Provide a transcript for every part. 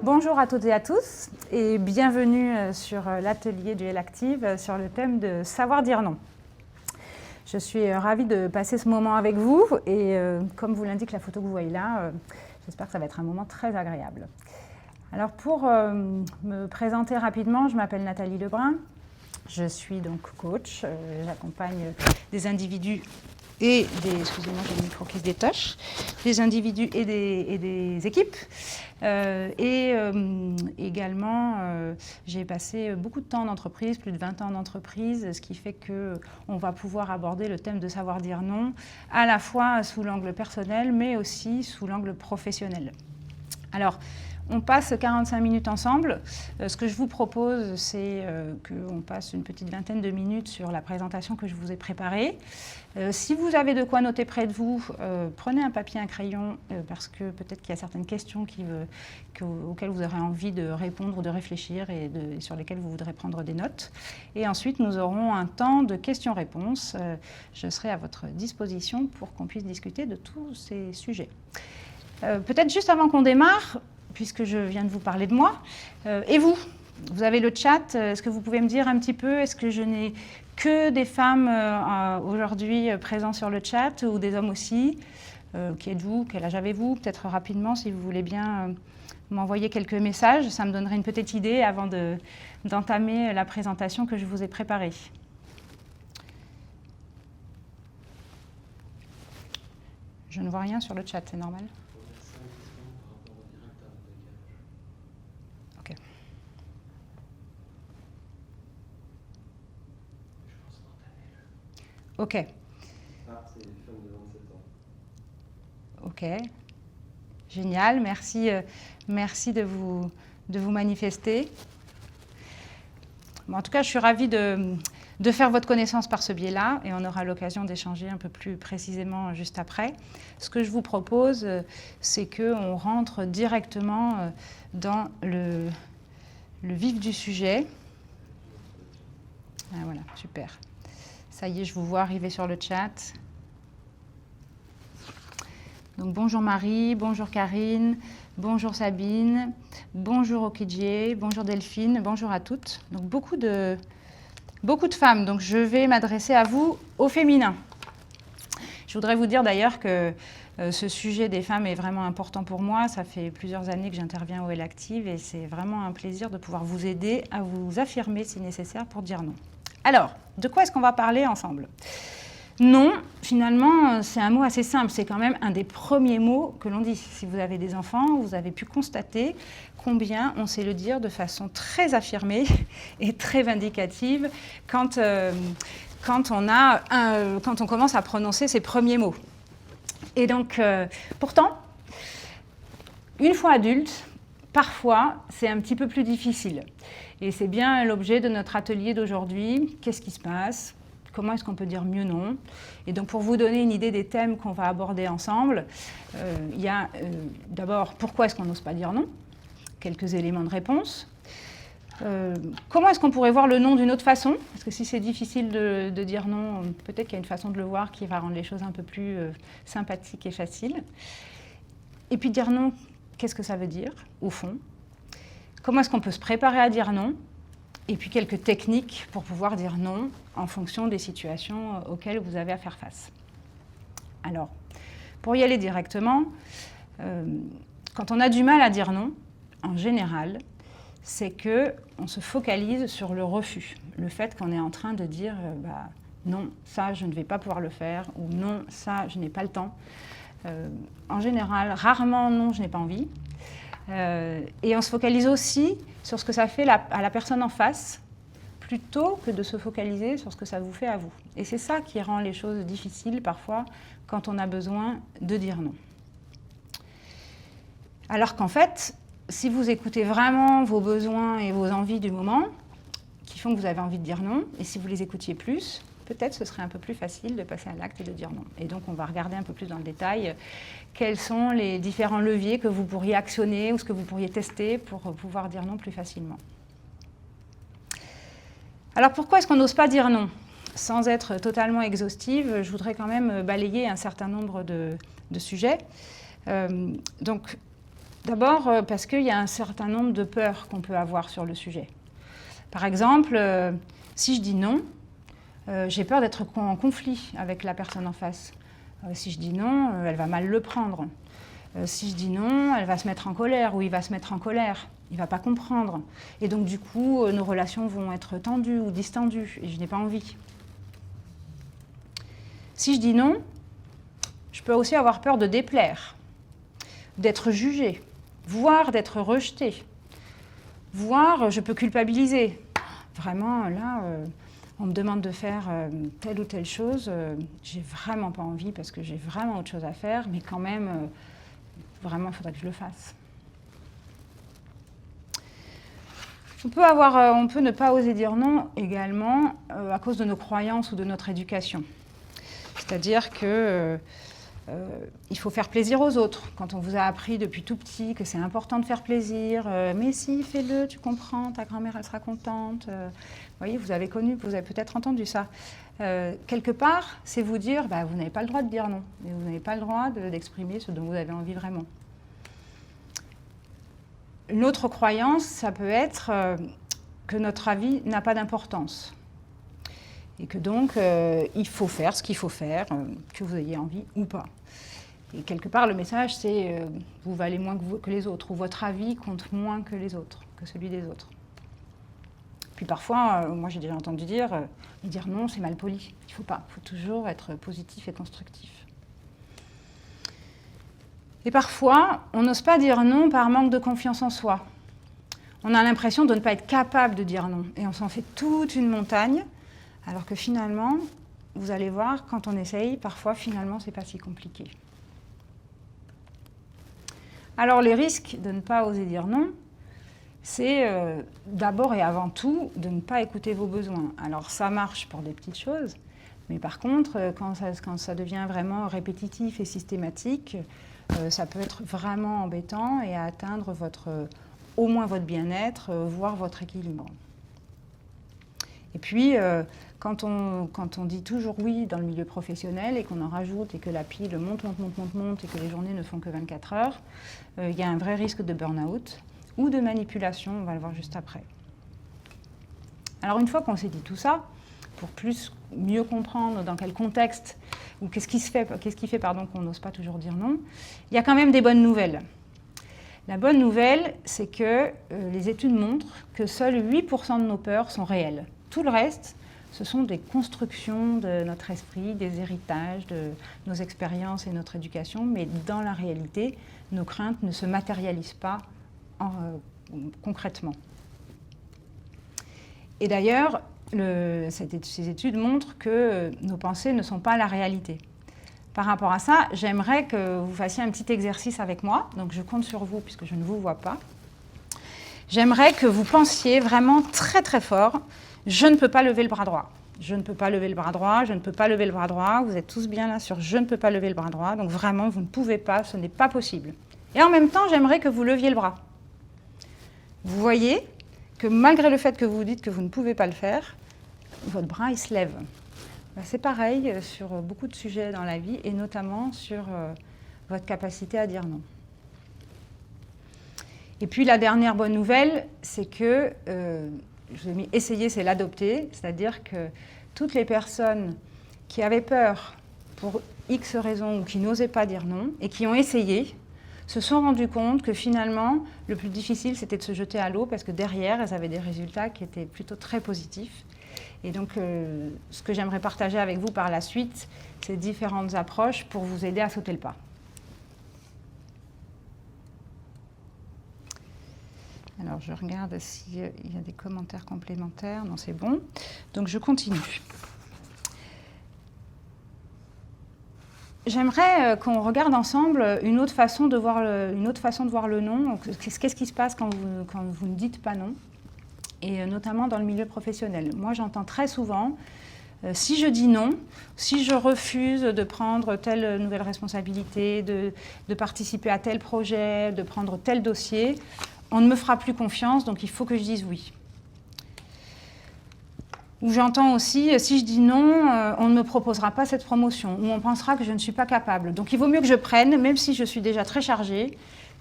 Bonjour à toutes et à tous et bienvenue sur l'atelier du L-Active sur le thème de savoir dire non. Je suis ravie de passer ce moment avec vous et comme vous l'indique la photo que vous voyez là, j'espère que ça va être un moment très agréable. Alors pour me présenter rapidement, je m'appelle Nathalie Lebrun, je suis donc coach, j'accompagne des individus et des, excusez-moi j'ai le micro qui se détache, des individus et des équipes. Également, j'ai passé beaucoup de temps en entreprise, plus de 20 ans en entreprise, ce qui fait qu'on va pouvoir aborder le thème de savoir dire non, à la fois sous l'angle personnel, mais aussi sous l'angle professionnel. Alors, on passe 45 minutes ensemble. Ce que je vous propose, c'est qu'on passe une petite vingtaine de minutes sur la présentation que je vous ai préparée. Si vous avez de quoi noter près de vous, prenez un papier, un crayon, parce que peut-être qu'il y a certaines questions auxquelles vous aurez envie de répondre ou de réfléchir et sur lesquelles vous voudrez prendre des notes. Et ensuite, nous aurons un temps de questions-réponses. Je serai à votre disposition pour qu'on puisse discuter de tous ces sujets. Peut-être juste avant qu'on démarre, puisque je viens de vous parler de moi, et vous avez le chat, est-ce que vous pouvez me dire un petit peu, est-ce que je n'ai que des femmes aujourd'hui présentes sur le chat, ou des hommes aussi? Qui êtes-vous? Quel âge avez-vous? Peut-être rapidement, si vous voulez bien m'envoyer quelques messages, ça me donnerait une petite idée avant d'entamer la présentation que je vous ai préparée. Je ne vois rien sur le chat, c'est normal? Ok. Ah, c'est une femme de 27 ans. Ok. Génial. Merci, merci de vous manifester. Bon, en tout cas, je suis ravie de faire votre connaissance par ce biais-là et on aura l'occasion d'échanger un peu plus précisément juste après. Ce que je vous propose, c'est qu'on rentre directement dans le vif du sujet. Ah, voilà, super. Ça y est, je vous vois arriver sur le chat. Donc bonjour Marie, bonjour Karine, bonjour Sabine, bonjour Okidje, bonjour Delphine, bonjour à toutes. Donc beaucoup de femmes, donc je vais m'adresser à vous au féminin. Je voudrais vous dire d'ailleurs que ce sujet des femmes est vraiment important pour moi. Ça fait plusieurs années que j'interviens au L-Active et c'est vraiment un plaisir de pouvoir vous aider à vous affirmer si nécessaire pour dire non. Alors, de quoi est-ce qu'on va parler ensemble? Non, finalement, c'est un mot assez simple. C'est quand même un des premiers mots que l'on dit. Si vous avez des enfants, vous avez pu constater combien on sait le dire de façon très affirmée et très vindicative quand on commence à prononcer ces premiers mots. Et donc, pourtant, une fois adulte, parfois, c'est un petit peu plus difficile. Et c'est bien l'objet de notre atelier d'aujourd'hui. Qu'est-ce qui se passe? Comment est-ce qu'on peut dire mieux non? Et donc, pour vous donner une idée des thèmes qu'on va aborder ensemble, il y a d'abord, pourquoi est-ce qu'on n'ose pas dire non? Quelques éléments de réponse. Comment est-ce qu'on pourrait voir le non d'une autre façon? Parce que si c'est difficile de dire non, peut-être qu'il y a une façon de le voir qui va rendre les choses un peu plus sympathiques et faciles. Et puis dire non, qu'est-ce que ça veut dire, au fond? Comment est-ce qu'on peut se préparer à dire non? Et puis quelques techniques pour pouvoir dire non en fonction des situations auxquelles vous avez à faire face. Alors, pour y aller directement, quand on a du mal à dire non, en général, c'est qu'on se focalise sur le refus. Le fait qu'on est en train de dire non, ça je ne vais pas pouvoir le faire, ou non, ça je n'ai pas le temps. En général, rarement non, je n'ai pas envie. Et on se focalise aussi sur ce que ça fait à la personne en face, plutôt que de se focaliser sur ce que ça vous fait à vous. Et c'est ça qui rend les choses difficiles parfois quand on a besoin de dire non. Alors qu'en fait, si vous écoutez vraiment vos besoins et vos envies du moment, qui font que vous avez envie de dire non, et si vous les écoutiez plus, peut-être ce serait un peu plus facile de passer à l'acte et de dire non. Et donc on va regarder un peu plus dans le détail quels sont les différents leviers que vous pourriez actionner ou ce que vous pourriez tester pour pouvoir dire non plus facilement. Alors pourquoi est-ce qu'on n'ose pas dire non? Sans être totalement exhaustive, je voudrais quand même balayer un certain nombre de sujets. Donc D'abord parce qu'il y a un certain nombre de peurs qu'on peut avoir sur le sujet. Par exemple, si je dis non, j'ai peur d'être en conflit avec la personne en face. Si je dis non, elle va mal le prendre. Si je dis non, elle va se mettre en colère ou il va se mettre en colère. Il ne va pas comprendre. Et donc du coup, nos relations vont être tendues ou distendues et je n'ai pas envie. Si je dis non, je peux aussi avoir peur de déplaire, d'être jugée, voire d'être rejetée, voire je peux culpabiliser. Vraiment, là, on me demande de faire telle ou telle chose, j'ai vraiment pas envie parce que j'ai vraiment autre chose à faire, mais quand même, vraiment, il faudrait que je le fasse. On peut ne pas oser dire non également à cause de nos croyances ou de notre éducation. C'est-à-dire que il faut faire plaisir aux autres. Quand on vous a appris depuis tout petit que c'est important de faire plaisir, mais si, fais-le, tu comprends, ta grand-mère, elle sera contente. Vous voyez, vous avez peut-être entendu ça. Quelque part, c'est vous dire, vous n'avez pas le droit de dire non, et vous n'avez pas le droit d'exprimer ce dont vous avez envie vraiment. Une autre croyance, ça peut être que notre avis n'a pas d'importance. Et que donc, il faut faire ce qu'il faut faire, que vous ayez envie ou pas. Et quelque part, le message, c'est vous valez moins que les autres, ou votre avis compte moins que les autres, que celui des autres. Puis parfois, moi j'ai déjà entendu dire non, c'est mal poli. Il ne faut pas, il faut toujours être positif et constructif. Et parfois, on n'ose pas dire non par manque de confiance en soi. On a l'impression de ne pas être capable de dire non, et on s'en fait toute une montagne. Alors que finalement, vous allez voir, quand on essaye, parfois, finalement, c'est pas si compliqué. Alors, les risques de ne pas oser dire non, c'est d'abord et avant tout de ne pas écouter vos besoins. Alors, ça marche pour des petites choses, mais par contre, quand ça devient vraiment répétitif et systématique, ça peut être vraiment embêtant et atteindre au moins votre bien-être, voire votre équilibre. Et puis, quand on dit toujours oui dans le milieu professionnel et qu'on en rajoute et que la pile monte et que les journées ne font que 24 heures, il y a un vrai risque de burn-out ou de manipulation, on va le voir juste après. Alors une fois qu'on s'est dit tout ça, pour mieux comprendre dans quel contexte ou qu'est-ce qui fait qu'on n'ose pas toujours dire non, il y a quand même des bonnes nouvelles. La bonne nouvelle, c'est que les études montrent que seuls 8% de nos peurs sont réelles. Tout le reste, ce sont des constructions de notre esprit, des héritages de nos expériences et notre éducation, mais dans la réalité, nos craintes ne se matérialisent pas concrètement. Et d'ailleurs, ces études montrent que nos pensées ne sont pas la réalité. Par rapport à ça, j'aimerais que vous fassiez un petit exercice avec moi, donc je compte sur vous puisque je ne vous vois pas. J'aimerais que vous pensiez vraiment très très fort. Je ne peux pas lever le bras droit. Je ne peux pas lever le bras droit, je ne peux pas lever le bras droit. Vous êtes tous bien là sur je ne peux pas lever le bras droit. Donc vraiment, vous ne pouvez pas, ce n'est pas possible. Et en même temps, j'aimerais que vous leviez le bras. Vous voyez que malgré le fait que vous dites que vous ne pouvez pas le faire, votre bras, il se lève. C'est pareil sur beaucoup de sujets dans la vie et notamment sur votre capacité à dire non. Et puis la dernière bonne nouvelle, c'est que je vais essayer, c'est l'adopter, c'est-à-dire que toutes les personnes qui avaient peur pour X raisons ou qui n'osaient pas dire non et qui ont essayé, se sont rendues compte que finalement, le plus difficile, c'était de se jeter à l'eau parce que derrière, elles avaient des résultats qui étaient plutôt très positifs. Et donc, ce que j'aimerais partager avec vous par la suite, c'est différentes approches pour vous aider à sauter le pas. Alors, je regarde s'il y a des commentaires complémentaires. Non, c'est bon. Donc, je continue. J'aimerais qu'on regarde ensemble une autre façon de voir le non. Qu'est-ce qui se passe quand vous ne dites pas non, et notamment dans le milieu professionnel. Moi, j'entends très souvent, si je dis non, si je refuse de prendre telle nouvelle responsabilité, de participer à tel projet, de prendre tel dossier, on ne me fera plus confiance, donc il faut que je dise oui. Ou j'entends aussi, si je dis non, on ne me proposera pas cette promotion, ou on pensera que je ne suis pas capable. Donc il vaut mieux que je prenne, même si je suis déjà très chargée,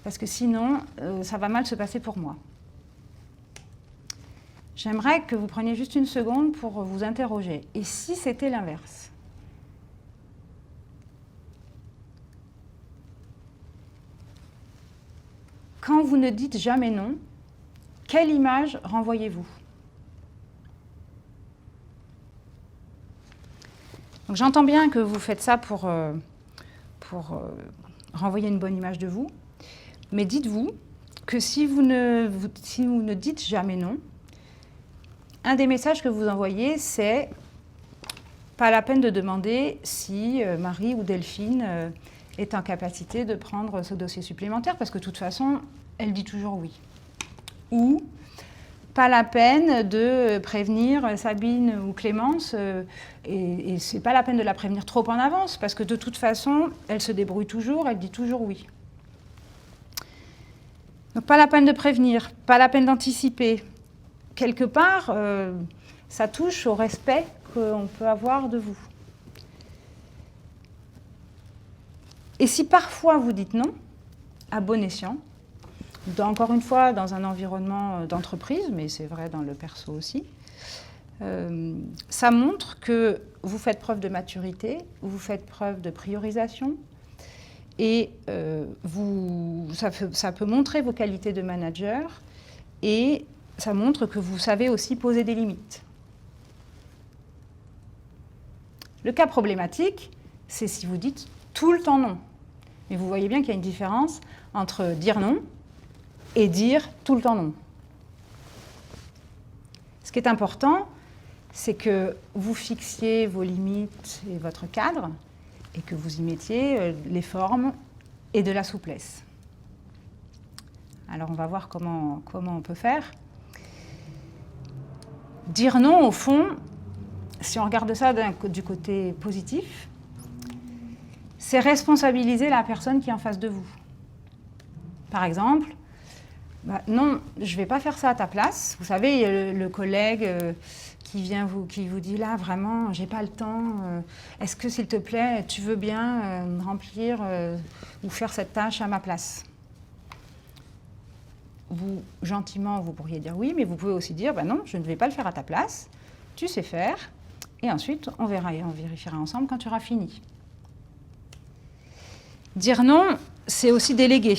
parce que sinon, ça va mal se passer pour moi. J'aimerais que vous preniez juste une seconde pour vous interroger. Et si c'était l'inverse ? Quand vous ne dites jamais non, quelle image renvoyez-vous ? Donc, j'entends bien que vous faites ça pour renvoyer une bonne image de vous, mais dites-vous que si vous ne dites jamais non, un des messages que vous envoyez, c'est pas la peine de demander si Marie ou Delphine est en capacité de prendre ce dossier supplémentaire, parce que de toute façon, elle dit toujours oui. Ou pas la peine de prévenir Sabine ou Clémence, et c'est pas la peine de la prévenir trop en avance, parce que de toute façon, elle se débrouille toujours, elle dit toujours oui. Donc pas la peine de prévenir, pas la peine d'anticiper. Quelque part, ça touche au respect qu'on peut avoir de vous. Et si parfois vous dites non, à bon escient, encore une fois dans un environnement d'entreprise, mais c'est vrai dans le perso aussi, ça montre que vous faites preuve de maturité, vous faites preuve de priorisation, et ça peut montrer vos qualités de manager, et ça montre que vous savez aussi poser des limites. Le cas problématique, c'est si vous dites tout le temps non. Mais vous voyez bien qu'il y a une différence entre dire non et dire tout le temps non. Ce qui est important, c'est que vous fixiez vos limites et votre cadre, et que vous y mettiez les formes et de la souplesse. Alors on va voir comment on peut faire. Dire non, au fond, si on regarde ça du côté positif, c'est responsabiliser la personne qui est en face de vous. Par exemple, non, je ne vais pas faire ça à ta place. Vous savez, le collègue qui vous dit là, vraiment, j'ai pas le temps. Est-ce que, s'il te plaît, tu veux bien remplir ou faire cette tâche à ma place ? Vous, gentiment, vous pourriez dire oui, mais vous pouvez aussi dire non, je ne vais pas le faire à ta place. Tu sais faire. Et ensuite, on verra et on vérifiera ensemble quand tu auras fini. Dire non, c'est aussi déléguer.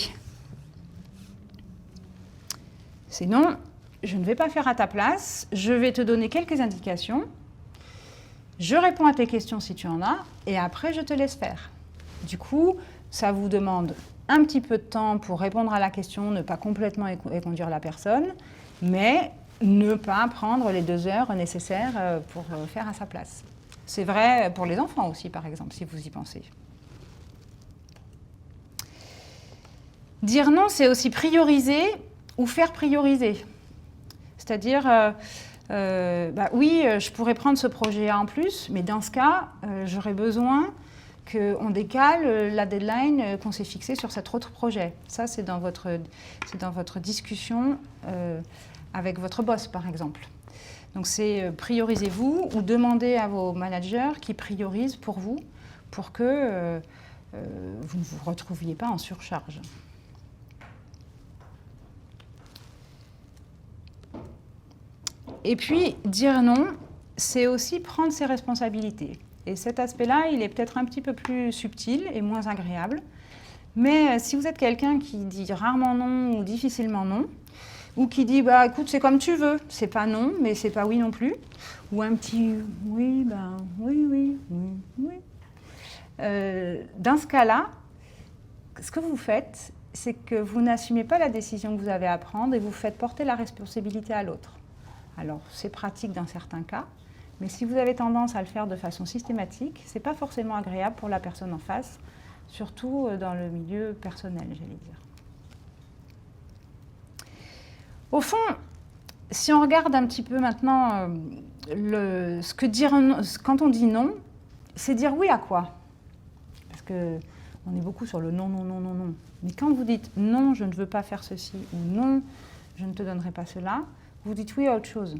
C'est non, je ne vais pas faire à ta place, je vais te donner quelques indications, je réponds à tes questions si tu en as, et après je te laisse faire. Du coup, ça vous demande un petit peu de temps pour répondre à la question, ne pas complètement éconduire la personne, mais ne pas prendre les 2 heures nécessaires pour faire à sa place. C'est vrai pour les enfants aussi, par exemple, si vous y pensez. Dire non, c'est aussi prioriser ou faire prioriser. C'est-à-dire, oui, je pourrais prendre ce projet en plus, mais dans ce cas, j'aurais besoin qu'on décale la deadline qu'on s'est fixée sur cet autre projet. Ça, c'est dans votre discussion avec votre boss, par exemple. Donc, c'est priorisez-vous ou demandez à vos managers qui priorisent pour vous pour que vous ne vous retrouviez pas en surcharge. Et puis, dire non, c'est aussi prendre ses responsabilités. Et cet aspect-là, il est peut-être un petit peu plus subtil et moins agréable. Mais si vous êtes quelqu'un qui dit rarement non ou difficilement non, ou qui dit écoute, c'est comme tu veux, c'est pas non, mais c'est pas oui non plus, ou un petit oui, oui. Dans ce cas-là, ce que vous faites, c'est que vous n'assumez pas la décision que vous avez à prendre et vous faites porter la responsabilité à l'autre. Alors, c'est pratique dans certains cas, mais si vous avez tendance à le faire de façon systématique, ce n'est pas forcément agréable pour la personne en face, surtout dans le milieu personnel, j'allais dire. Au fond, si on regarde un petit peu maintenant quand on dit non, c'est dire oui à quoi ? Parce qu'on est beaucoup sur le non, non, non, non, non. Mais quand vous dites non, je ne veux pas faire ceci, ou non, je ne te donnerai pas cela, vous dites oui à autre chose.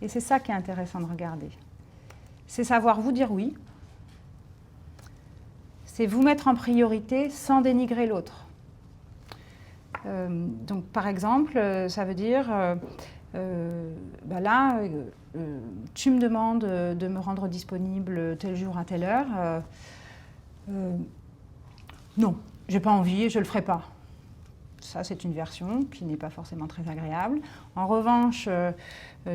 Et c'est ça qui est intéressant de regarder. C'est savoir vous dire oui. C'est vous mettre en priorité sans dénigrer l'autre. Donc, par exemple, ça veut dire, là, tu me demandes de me rendre disponible tel jour à telle heure. Non, j'ai pas envie et je le ferai pas. Ça, c'est une version qui n'est pas forcément très agréable. En revanche,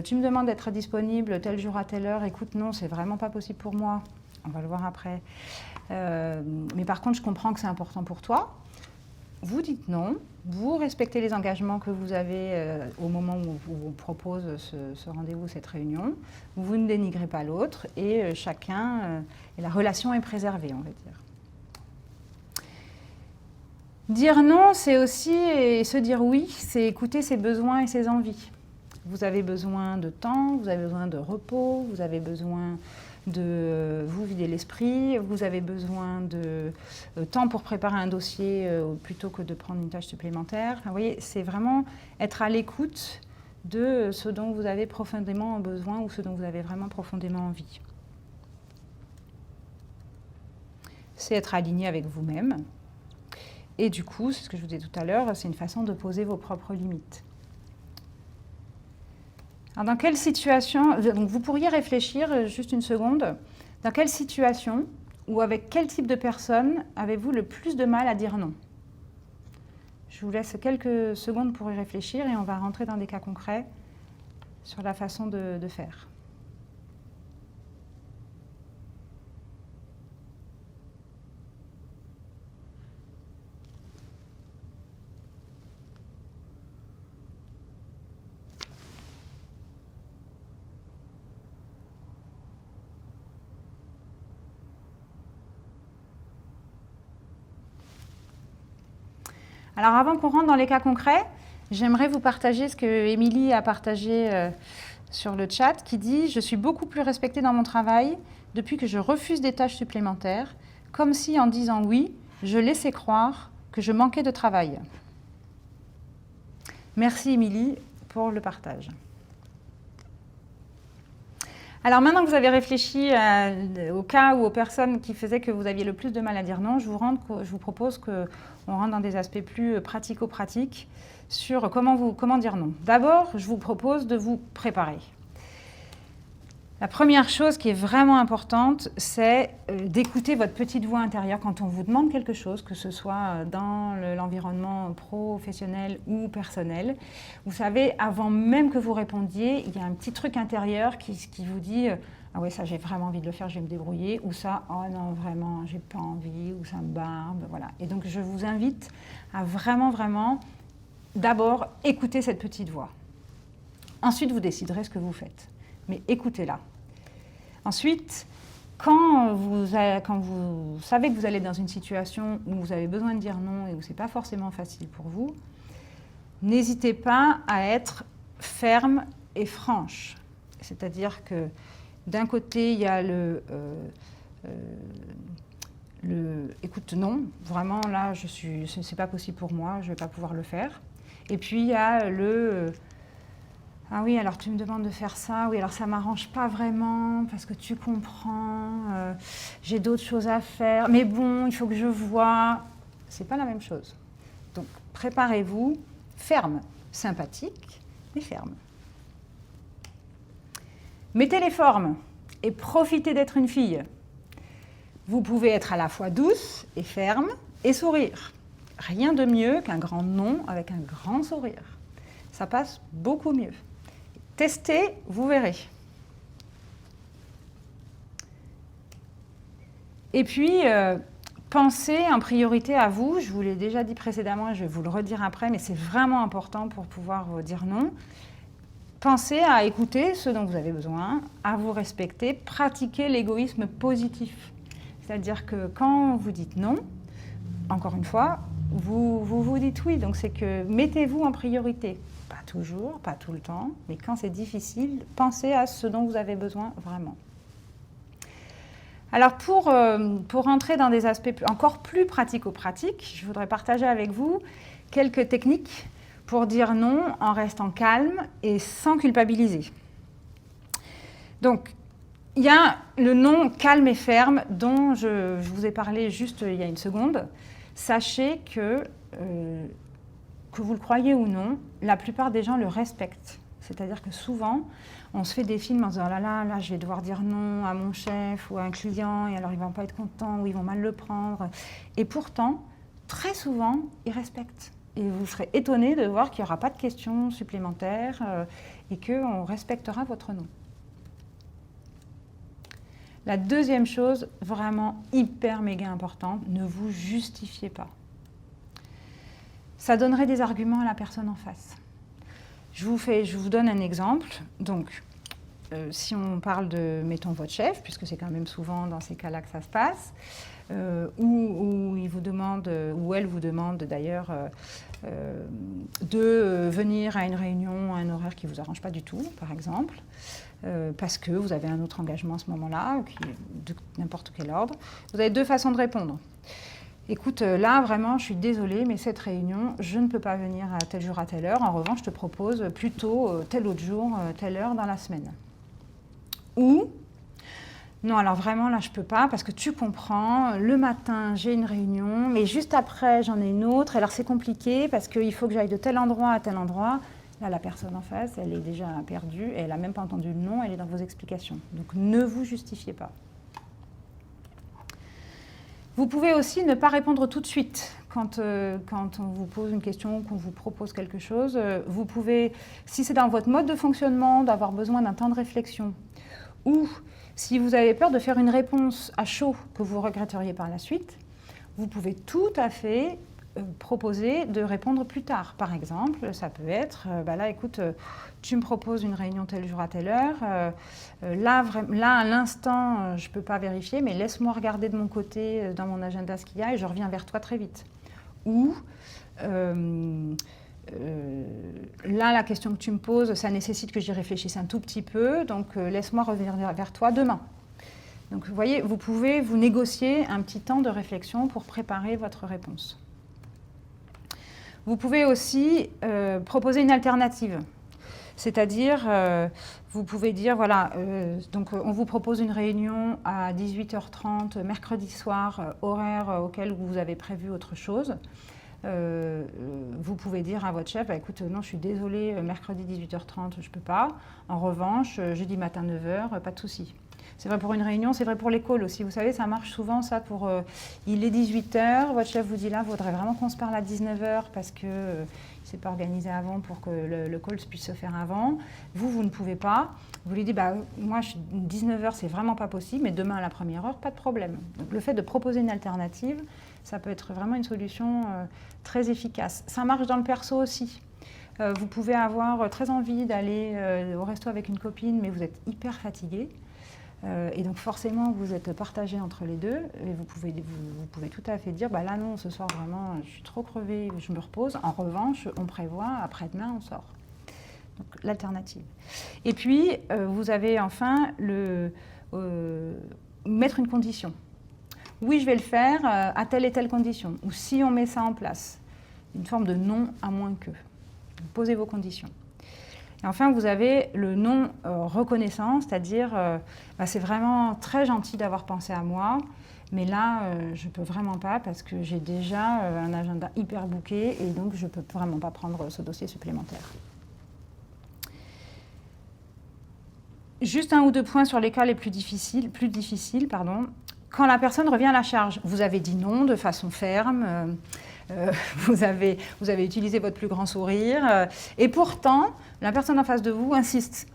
tu me demandes d'être disponible tel jour à telle heure. Écoute, non, c'est vraiment pas possible pour moi. On va le voir après. Mais par contre, je comprends que c'est important pour toi. Vous dites non. Vous respectez les engagements que vous avez au moment où on vous propose ce rendez-vous, cette réunion. Vous ne dénigrez pas l'autre et chacun, et la relation est préservée, on va dire. Dire non, c'est aussi se dire oui, c'est écouter ses besoins et ses envies. Vous avez besoin de temps, vous avez besoin de repos, vous avez besoin de vous vider l'esprit, vous avez besoin de temps pour préparer un dossier plutôt que de prendre une tâche supplémentaire. Vous voyez, c'est vraiment être à l'écoute de ce dont vous avez profondément besoin ou ce dont vous avez vraiment profondément envie. C'est être aligné avec vous-même. Et du coup, c'est ce que je vous disais tout à l'heure, c'est une façon de poser vos propres limites. Alors, dans quelle situation, donc vous pourriez réfléchir juste une seconde, dans quelle situation ou avec quel type de personne avez-vous le plus de mal à dire non? Je vous laisse quelques secondes pour y réfléchir et on va rentrer dans des cas concrets sur la façon de faire. Alors avant qu'on rentre dans les cas concrets, j'aimerais vous partager ce que Émilie a partagé sur le chat, qui dit « Je suis beaucoup plus respectée dans mon travail depuis que je refuse des tâches supplémentaires, comme si en disant oui, je laissais croire que je manquais de travail. » Merci Émilie pour le partage. Alors maintenant que vous avez réfléchi au cas ou aux personnes qui faisaient que vous aviez le plus de mal à dire non, je vous propose qu'on rentre dans des aspects plus pratico-pratiques sur comment dire non. D'abord, je vous propose de vous préparer. La première chose qui est vraiment importante, c'est d'écouter votre petite voix intérieure quand on vous demande quelque chose, que ce soit dans l'environnement professionnel ou personnel. Vous savez, avant même que vous répondiez, il y a un petit truc intérieur qui vous dit « Ah ouais, ça j'ai vraiment envie de le faire, je vais me débrouiller » ou ça « Oh non, vraiment, j'ai pas envie » ou « ça me barbe ». Voilà. Et donc je vous invite à vraiment, d'abord écouter cette petite voix. Ensuite, vous déciderez ce que vous faites. Mais écoutez-la. Ensuite, quand vous savez que vous allez dans une situation où vous avez besoin de dire non et où ce n'est pas forcément facile pour vous, n'hésitez pas à être ferme et franche. C'est-à-dire que d'un côté, il y a écoute, non, vraiment là, ce n'est pas possible pour moi, je ne vais pas pouvoir le faire. Et puis il y a ah oui, alors tu me demandes de faire ça, oui, alors ça ne m'arrange pas vraiment, parce que tu comprends, j'ai d'autres choses à faire, mais bon, il faut que je voie. Ce n'est pas la même chose. Donc, préparez-vous, ferme, sympathique, mais ferme. Mettez les formes et profitez d'être une fille. Vous pouvez être à la fois douce et ferme et sourire. Rien de mieux qu'un grand non avec un grand sourire. Ça passe beaucoup mieux. Testez, vous verrez. Et puis, pensez en priorité à vous. Je vous l'ai déjà dit précédemment et je vais vous le redire après, mais c'est vraiment important pour pouvoir dire non. Pensez à écouter ce dont vous avez besoin, à vous respecter, pratiquer l'égoïsme positif. C'est-à-dire que quand vous dites non, encore une fois, vous dites oui. Donc c'est que mettez-vous en priorité. Pas toujours, pas tout le temps, mais quand c'est difficile, pensez à ce dont vous avez besoin vraiment. Alors pour rentrer dans des aspects encore plus pratico-pratiques, je voudrais partager avec vous quelques techniques pour dire non en restant calme et sans culpabiliser. Donc, il y a le non calme et ferme dont je vous ai parlé juste il y a une seconde. Sachez que que vous le croyez ou non, la plupart des gens le respectent. C'est-à-dire que souvent, on se fait des films en disant « là, je vais devoir dire non à mon chef ou à un client, et alors ils ne vont pas être contents ou ils vont mal le prendre ». Et pourtant, très souvent, ils respectent. Et vous serez étonné de voir qu'il n'y aura pas de questions supplémentaires et qu'on respectera votre non. La deuxième chose, vraiment hyper méga importante, ne vous justifiez pas. Ça donnerait des arguments à la personne en face. Je vous donne un exemple. Donc, si on parle de, mettons, votre chef, puisque c'est quand même souvent dans ces cas-là que ça se passe, où il vous demande, ou elle vous demande d'ailleurs de venir à une réunion à un horaire qui ne vous arrange pas du tout, par exemple, parce que vous avez un autre engagement à ce moment-là, de n'importe quel ordre. Vous avez deux façons de répondre. Écoute, là, vraiment, je suis désolée, mais cette réunion, je ne peux pas venir à tel jour à telle heure. En revanche, je te propose plutôt tel autre jour, telle heure dans la semaine. Ou, non, alors vraiment, là, je ne peux pas, parce que tu comprends, le matin, j'ai une réunion, mais juste après, j'en ai une autre. Alors, c'est compliqué, parce qu'il faut que j'aille de tel endroit à tel endroit. Là, la personne en face, elle est déjà perdue, et elle n'a même pas entendu le nom, elle est dans vos explications. Donc, ne vous justifiez pas. Vous pouvez aussi ne pas répondre tout de suite quand on vous pose une question ou qu'on vous propose quelque chose. Vous pouvez, si c'est dans votre mode de fonctionnement, d'avoir besoin d'un temps de réflexion, ou si vous avez peur de faire une réponse à chaud que vous regretteriez par la suite, vous pouvez tout à fait proposer de répondre plus tard. Par exemple, ça peut être, là, écoute, tu me proposes une réunion tel jour à telle heure. Là, à l'instant, je ne peux pas vérifier, mais laisse-moi regarder de mon côté dans mon agenda ce qu'il y a et je reviens vers toi très vite. Ou, là, la question que tu me poses, ça nécessite que j'y réfléchisse un tout petit peu, donc laisse-moi revenir vers toi demain. Donc, vous voyez, vous pouvez vous négocier un petit temps de réflexion pour préparer votre réponse. Vous pouvez aussi proposer une alternative. C'est-à-dire, vous pouvez dire, voilà, donc on vous propose une réunion à 18h30 mercredi soir, horaire auquel vous avez prévu autre chose. Vous pouvez dire à votre chef, écoute, non, je suis désolée, mercredi 18h30, je ne peux pas. En revanche, jeudi matin 9h, pas de souci. C'est vrai pour une réunion, c'est vrai pour les calls aussi. Vous savez, ça marche souvent, ça, pour... il est 18h, votre chef vous dit là, il faudrait vraiment qu'on se parle à 19h parce qu'il ne s'est pas organisé avant pour que le call puisse se faire avant. Vous ne pouvez pas. Vous lui dites, moi, 19h, c'est vraiment pas possible, mais demain à la première heure, pas de problème. Donc, le fait de proposer une alternative, ça peut être vraiment une solution très efficace. Ça marche dans le perso aussi. Vous pouvez avoir très envie d'aller au resto avec une copine, mais vous êtes hyper fatigué. Et donc forcément, vous êtes partagé entre les deux et vous pouvez tout à fait dire, là non, ce soir vraiment, je suis trop crevée, je me repose. En revanche, on prévoit, après-demain, on sort. Donc l'alternative. Et puis, vous avez enfin mettre une condition. Oui, je vais le faire à telle et telle condition. Ou si on met ça en place, une forme de non à moins que. Posez vos conditions. Et enfin, vous avez le non reconnaissant, c'est-à-dire c'est vraiment très gentil d'avoir pensé à moi, mais là, je ne peux vraiment pas parce que j'ai déjà un agenda hyper booké et donc je ne peux vraiment pas prendre ce dossier supplémentaire. Juste un ou deux points sur les cas les plus difficiles. Quand la personne revient à la charge, vous avez dit non de façon ferme, vous avez utilisé votre plus grand sourire, et pourtant, la personne en face de vous insiste.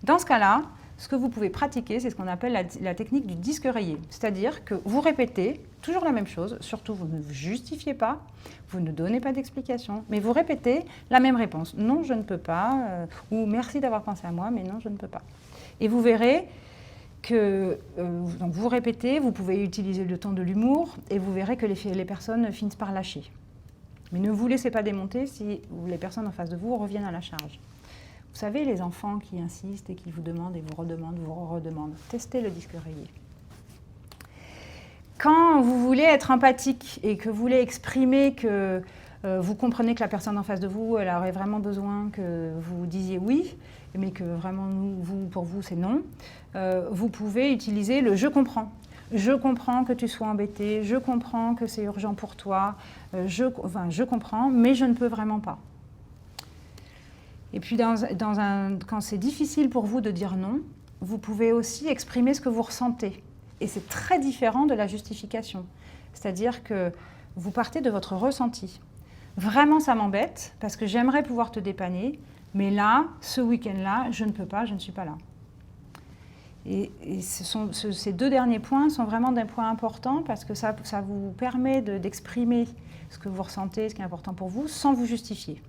Dans ce cas-là, ce que vous pouvez pratiquer, c'est ce qu'on appelle la technique du disque rayé. C'est-à-dire que vous répétez toujours la même chose, surtout vous ne vous justifiez pas, vous ne donnez pas d'explication, mais vous répétez la même réponse. Non, je ne peux pas, ou merci d'avoir pensé à moi, mais non, je ne peux pas. Et vous verrez que donc vous répétez, vous pouvez utiliser le ton de l'humour et vous verrez que les personnes finissent par lâcher. Mais ne vous laissez pas démonter si les personnes en face de vous reviennent à la charge. Vous savez, les enfants qui insistent et qui vous demandent et vous redemandent, testez le disque rayé. Quand vous voulez être empathique et que vous voulez exprimer que vous comprenez que la personne en face de vous, elle aurait vraiment besoin que vous disiez oui, mais que vraiment, pour vous, c'est non, vous pouvez utiliser le « je comprends ». je comprends que tu sois embêté, je comprends que c'est urgent pour toi, je comprends, mais je ne peux vraiment pas. Et puis quand c'est difficile pour vous de dire non, vous pouvez aussi exprimer ce que vous ressentez. Et c'est très différent de la justification. C'est-à-dire que vous partez de votre ressenti. Vraiment, ça m'embête parce que j'aimerais pouvoir te dépanner, mais là, ce week-end-là, je ne peux pas, je ne suis pas là. Et ces deux derniers points sont vraiment des points importants parce que ça vous permet d'exprimer ce que vous ressentez, ce qui est important pour vous, sans vous justifier.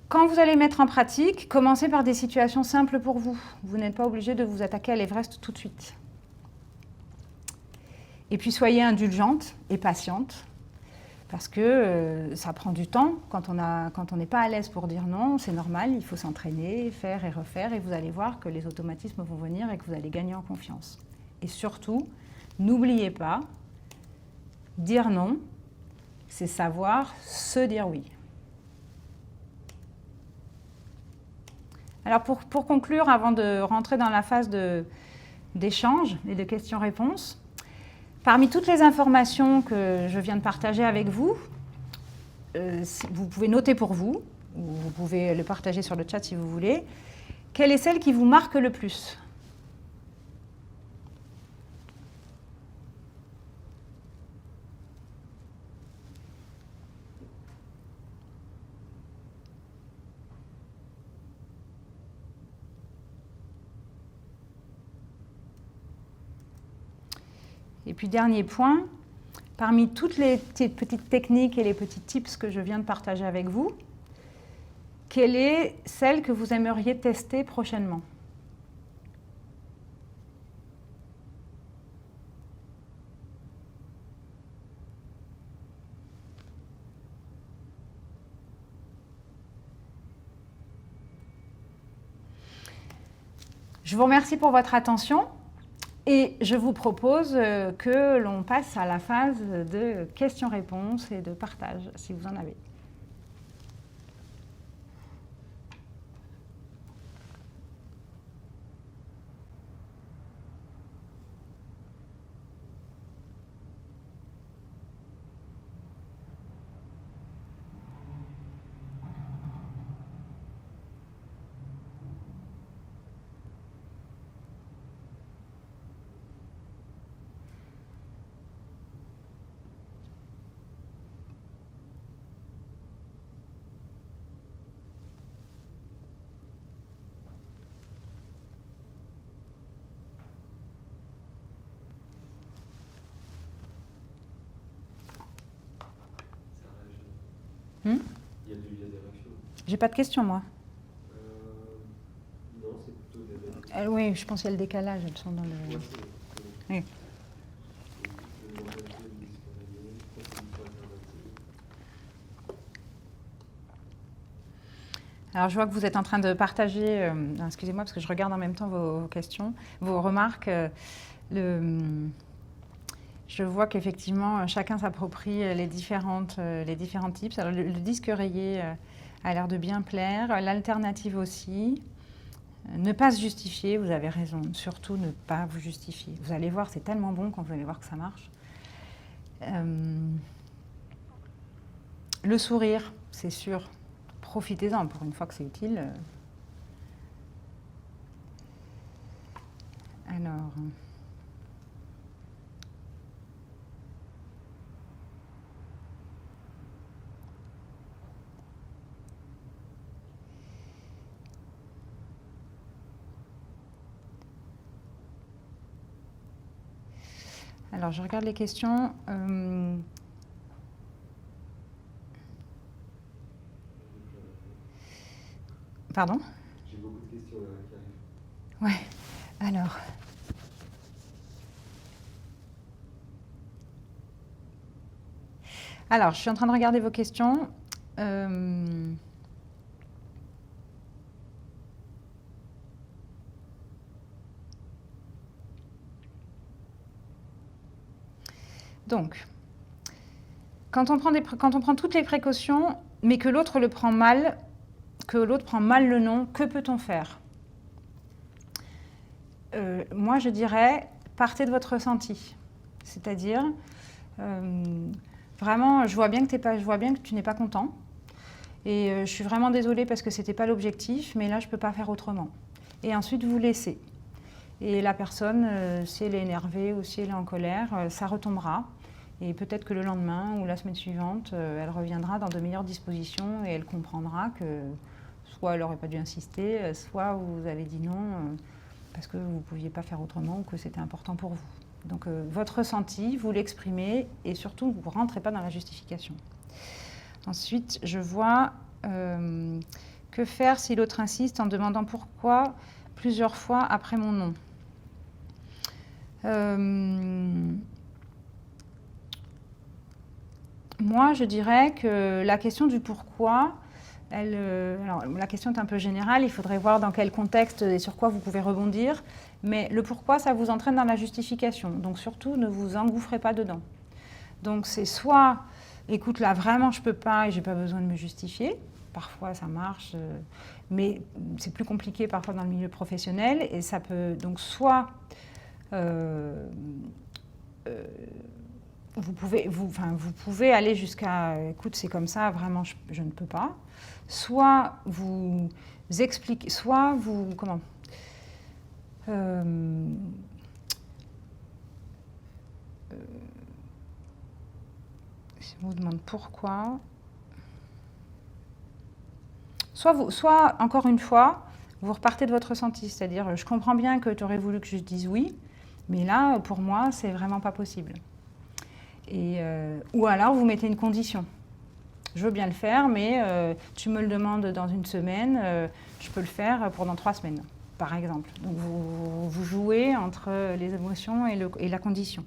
Quand vous allez mettre en pratique, commencez par des situations simples pour vous. Vous n'êtes pas obligé de vous attaquer à l'Everest tout de suite. Et puis soyez indulgente et patiente, parce que ça prend du temps. Quand on n'est pas à l'aise pour dire non, c'est normal, il faut s'entraîner, faire et refaire, et vous allez voir que les automatismes vont venir et que vous allez gagner en confiance. Et surtout, n'oubliez pas, dire non, c'est savoir se dire oui. Alors pour conclure, avant de rentrer dans la phase d'échange et de questions-réponses, parmi toutes les informations que je viens de partager avec vous, vous pouvez noter pour vous, ou vous pouvez le partager sur le chat si vous voulez, quelle est celle qui vous marque le plus ? Et puis dernier point, parmi toutes les petites techniques et les petits tips que je viens de partager avec vous, quelle est celle que vous aimeriez tester prochainement ? Je vous remercie pour votre attention. Et je vous propose que l'on passe à la phase de questions-réponses et de partage, si vous en avez. Il y a des réactions. J'ai pas de questions, moi. Non, c'est plutôt des réactions. Oui, je pense qu'il y a le décalage, elles sont dans le... Moi, Oui. Alors, je vois que vous êtes en train de partager, excusez-moi parce que je regarde en même temps vos questions, vos remarques. Je vois qu'effectivement, chacun s'approprie les différents tips. Alors, le disque rayé a l'air de bien plaire, l'alternative aussi. Ne pas se justifier, vous avez raison, surtout ne pas vous justifier. Vous allez voir, c'est tellement bon quand vous allez voir que ça marche. Le sourire, c'est sûr. Profitez-en, pour une fois que c'est utile. Alors... Alors, je regarde les questions. Pardon ? J'ai beaucoup de questions là, qui arrivent. Ouais, alors... Alors, je suis en train de regarder vos questions. Donc, quand on prend toutes les précautions, mais que l'autre le prend mal, que l'autre prend mal le non, que peut-on faire ? moi, je dirais, partez de votre ressenti. C'est-à-dire, vraiment, je vois bien que tu n'es pas content. Et je suis vraiment désolée parce que ce n'était pas l'objectif, mais là, je ne peux pas faire autrement. Et ensuite, vous laissez. Et la personne, si elle est énervée ou si elle est en colère, ça retombera. Et peut-être que le lendemain ou la semaine suivante, elle reviendra dans de meilleures dispositions et elle comprendra que soit elle n'aurait pas dû insister, soit vous avez dit non parce que vous ne pouviez pas faire autrement ou que c'était important pour vous. Donc votre ressenti, vous l'exprimez et surtout, vous ne rentrez pas dans la justification. Ensuite, je vois que faire si l'autre insiste en demandant pourquoi plusieurs fois après mon nom. Moi, je dirais que la question du pourquoi, alors, la question est un peu générale, il faudrait voir dans quel contexte et sur quoi vous pouvez rebondir, mais le pourquoi, ça vous entraîne dans la justification. Donc surtout, ne vous engouffrez pas dedans. Donc c'est soit, écoute, là vraiment je ne peux pas et je n'ai pas besoin de me justifier. Parfois ça marche, mais c'est plus compliqué parfois dans le milieu professionnel. Et ça peut, donc soit vous pouvez aller jusqu'à, écoute, c'est comme ça, vraiment je ne peux pas. Soit vous expliquez, soit vous, comment si on vous demande pourquoi, soit encore une fois, vous repartez de votre ressenti, c'est-à-dire je comprends bien que tu aurais voulu que je dise oui, mais là, pour moi, c'est vraiment pas possible. Et, ou alors, vous mettez une condition. Je veux bien le faire, mais tu me le demandes dans une semaine, je peux le faire pendant 3 semaines, par exemple. Donc, vous jouez entre les émotions et la condition.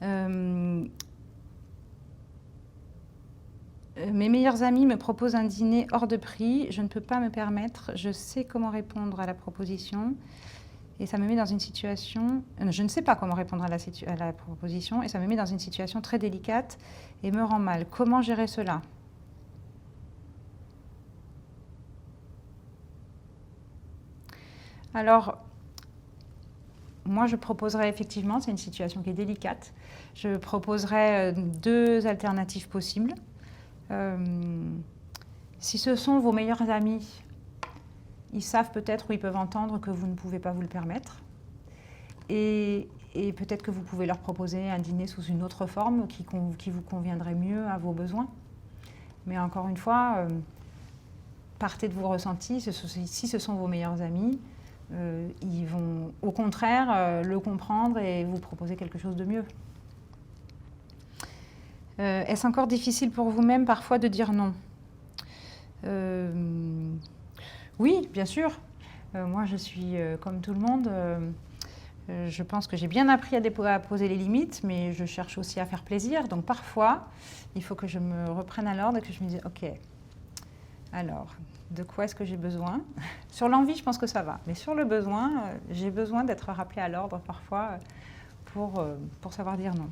Mes meilleurs amis me proposent un dîner hors de prix, je ne peux pas me permettre, je sais comment répondre à la proposition et ça me met dans une situation, je ne sais pas comment répondre à la proposition et ça me met dans une situation très délicate et me rend mal. Comment gérer cela ? Alors, moi je proposerais effectivement, c'est une situation qui est délicate, je proposerais 2 alternatives possibles. Si ce sont vos meilleurs amis, ils savent peut-être ou ils peuvent entendre que vous ne pouvez pas vous le permettre. Et peut-être que vous pouvez leur proposer un dîner sous une autre forme qui vous conviendrait mieux à vos besoins. Mais encore une fois, partez de vos ressentis. Si ce sont vos meilleurs amis, ils vont au contraire le comprendre et vous proposer quelque chose de mieux. Est-ce encore difficile pour vous-même parfois de dire non ? Oui, bien sûr. Moi, je suis comme tout le monde. Je pense que j'ai bien appris à poser les limites, mais je cherche aussi à faire plaisir. Donc parfois, il faut que je me reprenne à l'ordre et que je me dise, ok, alors, de quoi est-ce que j'ai besoin ? Sur l'envie, je pense que ça va. Mais sur le besoin, j'ai besoin d'être rappelée à l'ordre parfois pour savoir dire non.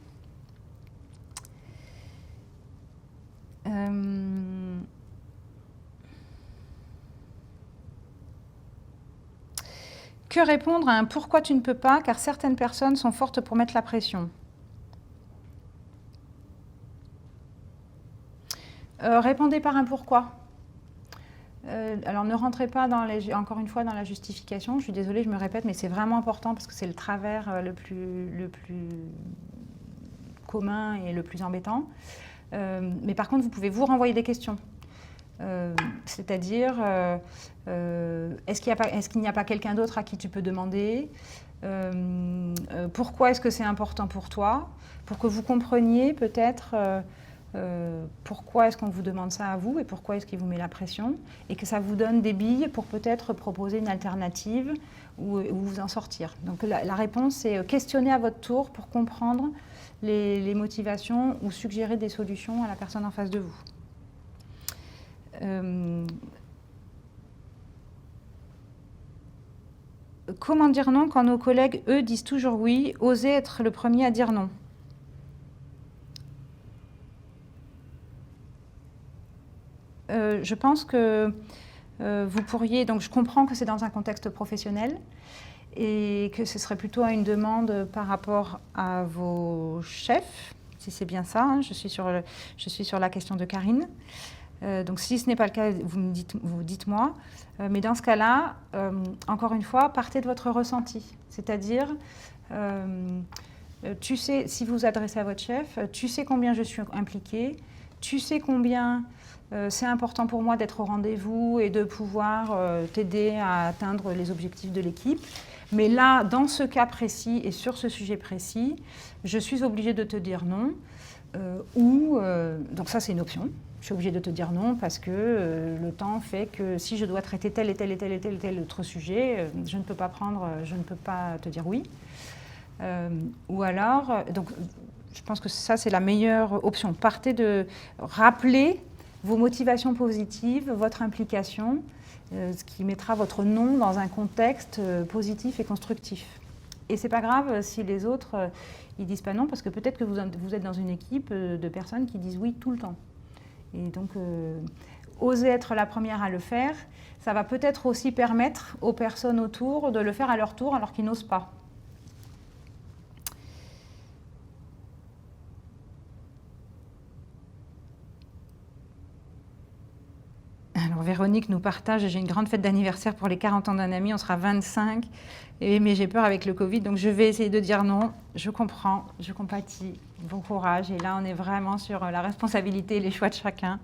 Que répondre à un pourquoi tu ne peux pas, car certaines personnes sont fortes pour mettre la pression. Répondez par un pourquoi. Alors ne rentrez pas encore une fois dans la justification. Je suis désolée, je me répète, mais c'est vraiment important parce que c'est le travers le plus commun et le plus embêtant. Mais par contre, vous pouvez vous renvoyer des questions. C'est-à-dire, est-ce qu'il n'y a pas quelqu'un d'autre à qui tu peux demander ? Pourquoi est-ce que c'est important pour toi ? Pour que vous compreniez peut-être pourquoi est-ce qu'on vous demande ça à vous et pourquoi est-ce qu'il vous met la pression et que ça vous donne des billes pour peut-être proposer une alternative ou vous en sortir. Donc la réponse, c'est questionner à votre tour pour comprendre les motivations ou suggérer des solutions à la personne en face de vous. Comment dire non quand nos collègues, eux, disent toujours oui, oser être le premier à dire non. Je pense que vous pourriez, donc je comprends que c'est dans un contexte professionnel, et que ce serait plutôt une demande par rapport à vos chefs, si c'est bien ça, hein, je suis sur la question de Karine. Donc si ce n'est pas le cas, vous dites-moi. Mais dans ce cas-là, encore une fois, partez de votre ressenti. C'est-à-dire, tu sais, si vous vous adressez à votre chef, tu sais combien je suis impliquée, tu sais combien c'est important pour moi d'être au rendez-vous et de pouvoir t'aider à atteindre les objectifs de l'équipe. Mais là, dans ce cas précis et sur ce sujet précis, je suis obligée de te dire non. Donc ça, c'est une option. Je suis obligée de te dire non parce que le temps fait que si je dois traiter tel et tel et tel et tel et tel autre sujet, je ne peux pas te dire oui. Ou alors, donc je pense que ça, c'est la meilleure option. Partez de rappeler vos motivations positives, votre implication, ce qui mettra votre non dans un contexte positif et constructif. Et c'est pas grave si les autres ils disent pas non, parce que peut-être que vous êtes dans une équipe de personnes qui disent oui tout le temps. Et donc, oser être la première à le faire, ça va peut-être aussi permettre aux personnes autour de le faire à leur tour alors qu'ils n'osent pas. Alors Véronique nous partage, j'ai une grande fête d'anniversaire pour les 40 ans d'un ami, on sera 25, mais j'ai peur avec le Covid, donc je vais essayer de dire non. Je comprends, je compatis, bon courage. Et là, on est vraiment sur la responsabilité et les choix de chacun.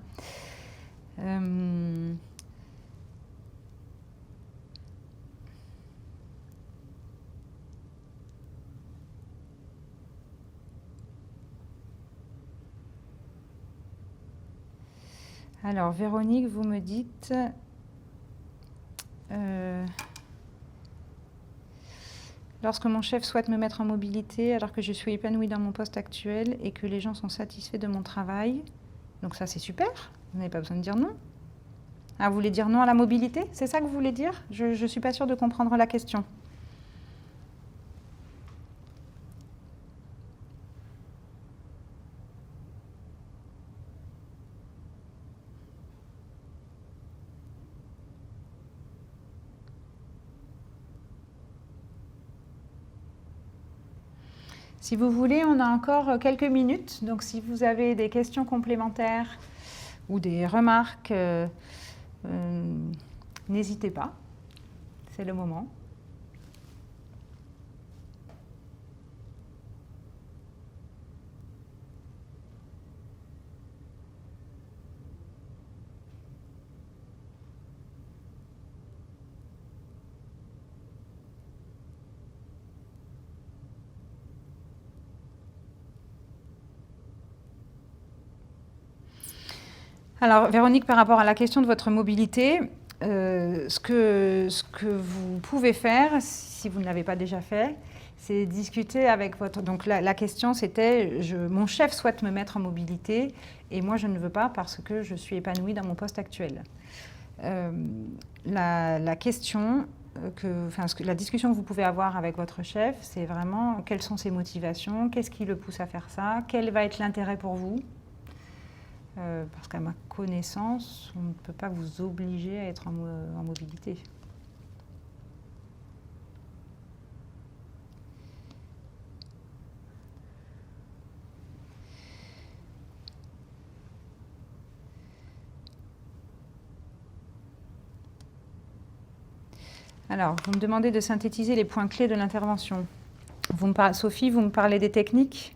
Alors, Véronique, vous me dites... Lorsque mon chef souhaite me mettre en mobilité alors que je suis épanouie dans mon poste actuel et que les gens sont satisfaits de mon travail, donc ça c'est super, vous n'avez pas besoin de dire non. Ah, vous voulez dire non à la mobilité? C'est ça que vous voulez dire? Je ne suis pas sûre de comprendre la question. Si vous voulez, on a encore quelques minutes. Donc, si vous avez des questions complémentaires ou des remarques, n'hésitez pas. C'est le moment. Alors, Véronique, par rapport à la question de votre mobilité, ce que vous pouvez faire, si vous ne l'avez pas déjà fait, c'est discuter avec votre... Donc, la question, c'était, mon chef souhaite me mettre en mobilité et moi, je ne veux pas parce que je suis épanouie dans mon poste actuel. La question... la discussion que vous pouvez avoir avec votre chef, c'est vraiment quelles sont ses motivations, qu'est-ce qui le pousse à faire ça, quel va être l'intérêt pour vous. Parce qu'à ma connaissance, on ne peut pas vous obliger à être en mobilité. Alors, vous me demandez de synthétiser les points clés de l'intervention. Sophie, vous me parlez des techniques ?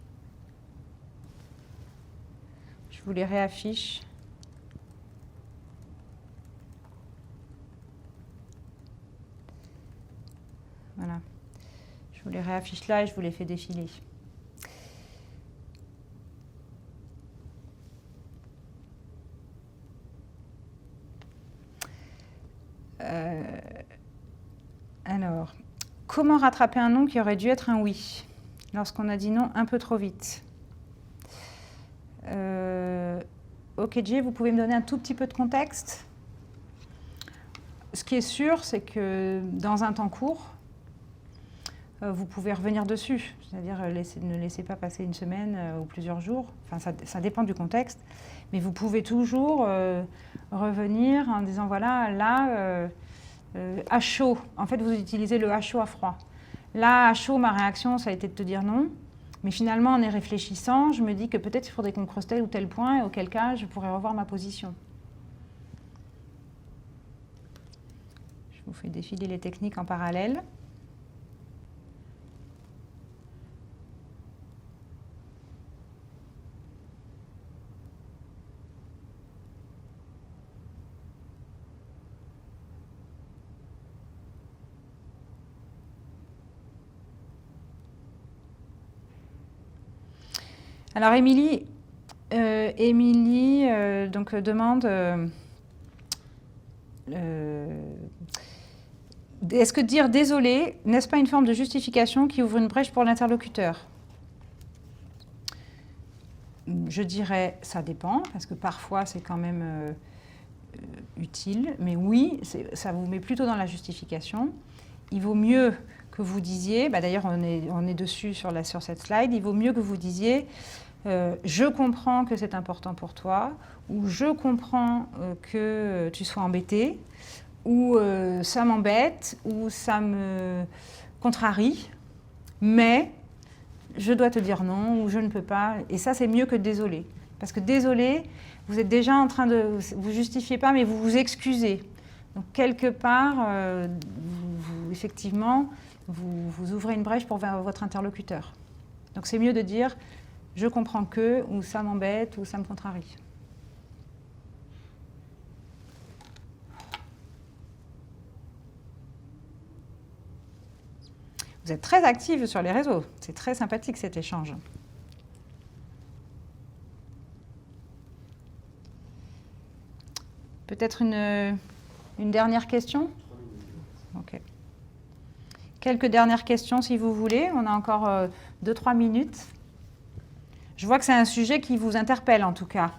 Je vous les réaffiche. Voilà. Je vous les réaffiche là et je vous les fais défiler. Alors, comment rattraper un non qui aurait dû être un oui lorsqu'on a dit non un peu trop vite? Ok, Jay, vous pouvez me donner un tout petit peu de contexte? Ce qui est sûr, c'est que dans un temps court, vous pouvez revenir dessus. C'est-à-dire, ne laissez pas passer une semaine ou plusieurs jours. Enfin, ça dépend du contexte. Mais vous pouvez toujours revenir en disant, voilà, là, À chaud, en fait, vous utilisez le à chaud à froid. Là, à chaud, ma réaction, ça a été de te dire non. Mais finalement, en y réfléchissant, je me dis que peut-être il faudrait qu'on creuse tel ou tel point, et auquel cas, je pourrais revoir ma position. Je vous fais défiler les techniques en parallèle. Alors, Émilie donc, demande est-ce que dire désolé, n'est-ce pas une forme de justification qui ouvre une brèche pour l'interlocuteur? Je dirais ça dépend, parce que parfois c'est quand même utile, mais oui, ça vous met plutôt dans la justification. Il vaut mieux que vous disiez, d'ailleurs on est dessus sur cette slide, il vaut mieux que vous disiez je comprends que c'est important pour toi, ou je comprends que tu sois embêté, ou ça m'embête, ou ça me contrarie, mais je dois te dire non, ou je ne peux pas. Et ça, c'est mieux que désolé. Parce que désolé, vous êtes déjà en train de... Vous justifiez pas, mais vous vous excusez. Donc, quelque part, effectivement, vous ouvrez une brèche pour votre interlocuteur. Donc, c'est mieux de dire « je comprends que » ou « ça m'embête » ou « ça me contrarie ». Vous êtes très active sur les réseaux. C'est très sympathique cet échange. Peut-être une dernière question? Ok. Quelques dernières questions si vous voulez. On a encore 2-3 minutes. Je vois que c'est un sujet qui vous interpelle en tout cas.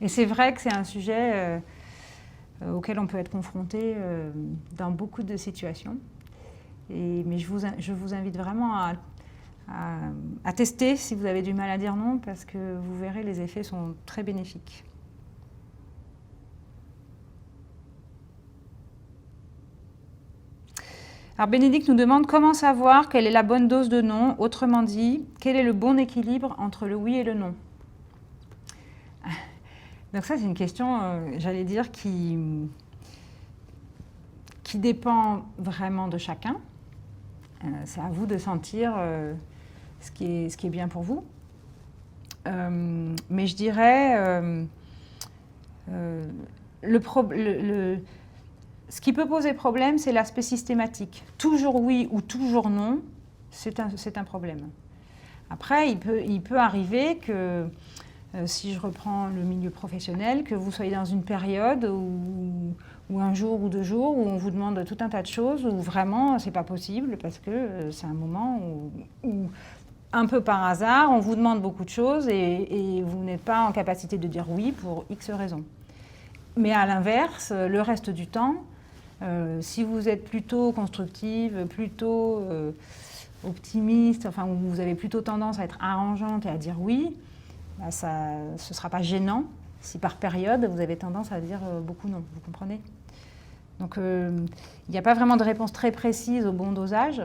Et c'est vrai que c'est un sujet auquel on peut être confronté dans beaucoup de situations. Mais je vous invite vraiment à tester si vous avez du mal à dire non, parce que vous verrez, les effets sont très bénéfiques. Alors Bénédicte nous demande comment savoir quelle est la bonne dose de non, autrement dit, quel est le bon équilibre entre le oui et le non. Donc ça c'est une question, j'allais dire, qui dépend vraiment de chacun. C'est à vous de sentir ce qui est bien pour vous. Mais je dirais, ce qui peut poser problème, c'est l'aspect systématique. Toujours oui ou toujours non, c'est un problème. Après, il peut arriver que, si je reprends le milieu professionnel, que vous soyez dans une période ou un jour ou 2 jours où on vous demande tout un tas de choses, où vraiment c'est pas possible parce que c'est un moment où un peu par hasard, on vous demande beaucoup de choses et vous n'êtes pas en capacité de dire oui pour X raisons. Mais à l'inverse, le reste du temps, si vous êtes plutôt constructive, plutôt optimiste, enfin où vous avez plutôt tendance à être arrangeante et à dire oui, ce ne sera pas gênant si par période vous avez tendance à dire beaucoup non, vous comprenez? Donc il n'y a pas vraiment de réponse très précise au bon dosage.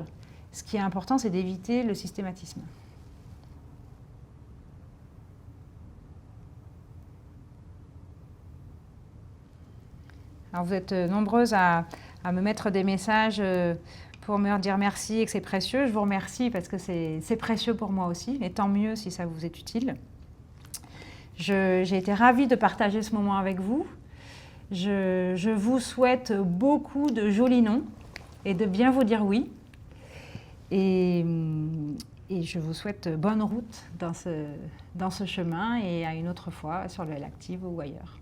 Ce qui est important, c'est d'éviter le systématisme. Alors vous êtes nombreuses à me mettre des messages pour me dire merci et que c'est précieux. Je vous remercie parce que c'est précieux pour moi aussi, et tant mieux si ça vous est utile. J'ai été ravie de partager ce moment avec vous. Je vous souhaite beaucoup de jolis noms et de bien vous dire oui. Et je vous souhaite bonne route dans ce chemin et à une autre fois sur le LACTIV ou ailleurs.